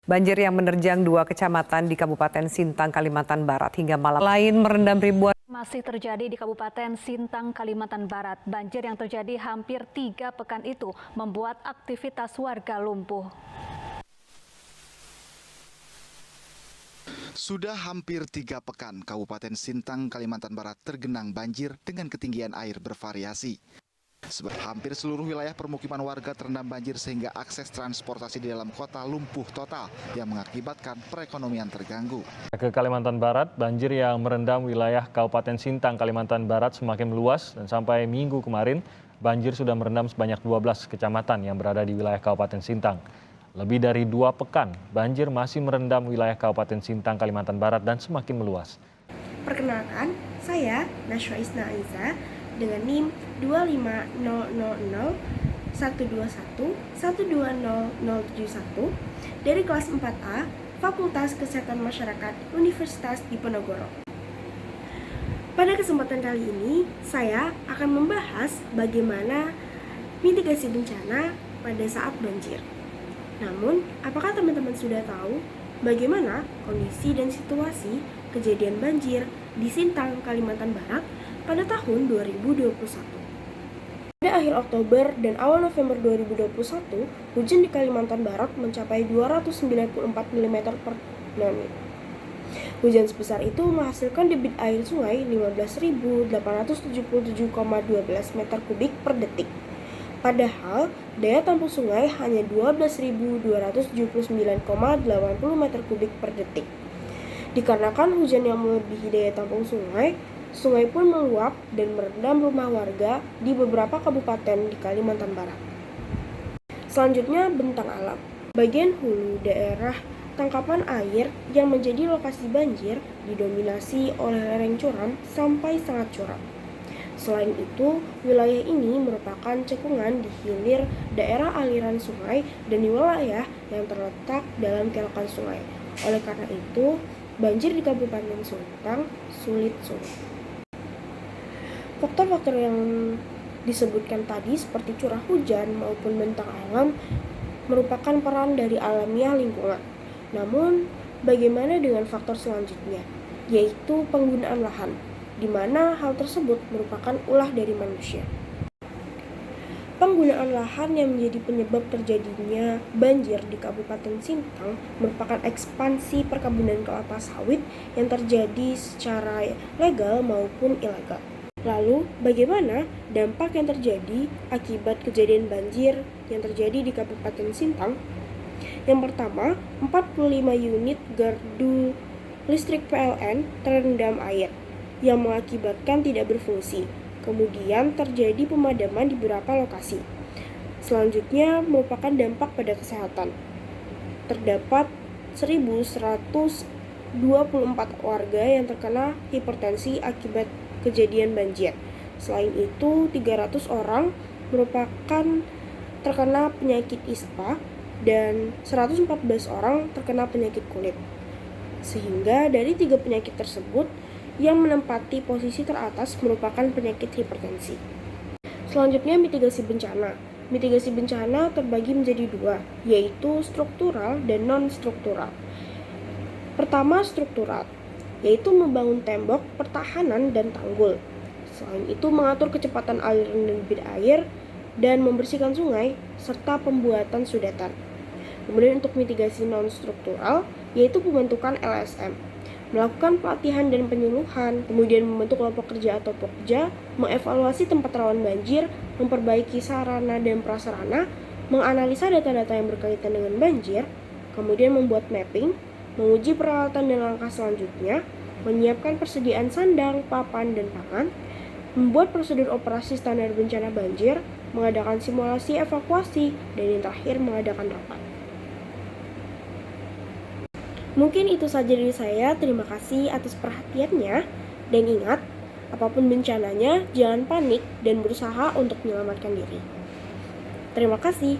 Banjir yang menerjang 2 kecamatan di Kabupaten Sintang, Kalimantan Barat hingga malam lain merendam ribuan. Masih terjadi di Kabupaten Sintang, Kalimantan Barat. Banjir yang terjadi hampir 3 pekan itu membuat aktivitas warga lumpuh. Sudah hampir 3 pekan, Kabupaten Sintang, Kalimantan Barat tergenang banjir dengan ketinggian air bervariasi. Sebab hampir seluruh wilayah permukiman warga terendam banjir sehingga akses transportasi di dalam kota lumpuh total yang mengakibatkan perekonomian terganggu. Ke Kalimantan Barat, banjir yang merendam wilayah Kabupaten Sintang, Kalimantan Barat semakin meluas dan sampai Minggu kemarin banjir sudah merendam sebanyak 12 kecamatan yang berada di wilayah Kabupaten Sintang. Lebih dari 2 pekan, banjir masih merendam wilayah Kabupaten Sintang, Kalimantan Barat dan semakin meluas. Perkenalkan, saya Nashwa Isna Aiza dengan NIM 25000-121-120-071 dari kelas 4A Fakultas Kesehatan Masyarakat Universitas Diponegoro. Pada kesempatan kali ini, saya akan membahas bagaimana mitigasi bencana pada saat banjir. Namun, apakah teman-teman sudah tahu bagaimana kondisi dan situasi kejadian banjir di Sintang, Kalimantan Barat pada tahun 2021. Pada akhir Oktober dan awal November 2021, hujan di Kalimantan Barat mencapai 294 mm per menit. Hujan sebesar itu menghasilkan debit air sungai 15.877,12 meter kubik per detik. Padahal, daya tampung sungai hanya 12.279,80 meter kubik per detik. Dikarenakan hujan yang melebihi daya tampung sungai pun meluap dan merendam rumah warga di beberapa kabupaten di Kalimantan Barat. Selanjutnya, bentang alam. Bagian hulu daerah tangkapan air yang menjadi lokasi banjir didominasi oleh lereng curam sampai sangat curam. Selain itu, wilayah ini merupakan cekungan di hilir daerah aliran sungai dan di wilayah yang terletak dalam kelokan sungai. Oleh karena itu, banjir di Kabupaten Sintang sulit surut. Faktor-faktor yang disebutkan tadi seperti curah hujan maupun bentang alam merupakan peran dari alamiah lingkungan. Namun, bagaimana dengan faktor selanjutnya, yaitu penggunaan lahan, di mana hal tersebut merupakan ulah dari manusia. Penggunaan lahan yang menjadi penyebab terjadinya banjir di Kabupaten Sintang merupakan ekspansi perkebunan kelapa sawit yang terjadi secara legal maupun ilegal. Lalu, bagaimana dampak yang terjadi akibat kejadian banjir yang terjadi di Kabupaten Sintang? Yang pertama, 45 unit gardu listrik PLN terendam air yang mengakibatkan tidak berfungsi. Kemudian terjadi pemadaman di beberapa lokasi. Selanjutnya merupakan dampak pada kesehatan. Terdapat 1.124 warga yang terkena hipertensi akibat kejadian banjir. Selain itu, 300 orang merupakan terkena penyakit ISPA dan 114 orang terkena penyakit kulit. Sehingga dari 3 penyakit tersebut, yang menempati posisi teratas merupakan penyakit hipertensi. Selanjutnya, mitigasi bencana. Mitigasi bencana terbagi menjadi 2, yaitu struktural dan non-struktural. Pertama, struktural, yaitu membangun tembok, pertahanan, dan tanggul. Selain itu, mengatur kecepatan aliran debit air dan membersihkan sungai, serta pembuatan sudetan. Kemudian untuk mitigasi non-struktural, yaitu pembentukan LSM, melakukan pelatihan dan penyuluhan, kemudian membentuk kelompok kerja atau pokja, mengevaluasi tempat rawan banjir, memperbaiki sarana dan prasarana, menganalisa data-data yang berkaitan dengan banjir, kemudian membuat mapping, menguji peralatan dan langkah selanjutnya, menyiapkan persediaan sandang, papan, dan pangan, membuat prosedur operasi standar bencana banjir, mengadakan simulasi evakuasi, dan yang terakhir mengadakan rapat. Mungkin itu saja dari saya. Terima kasih atas perhatiannya. Dan ingat, apapun bencananya, jangan panik dan berusaha untuk menyelamatkan diri. Terima kasih.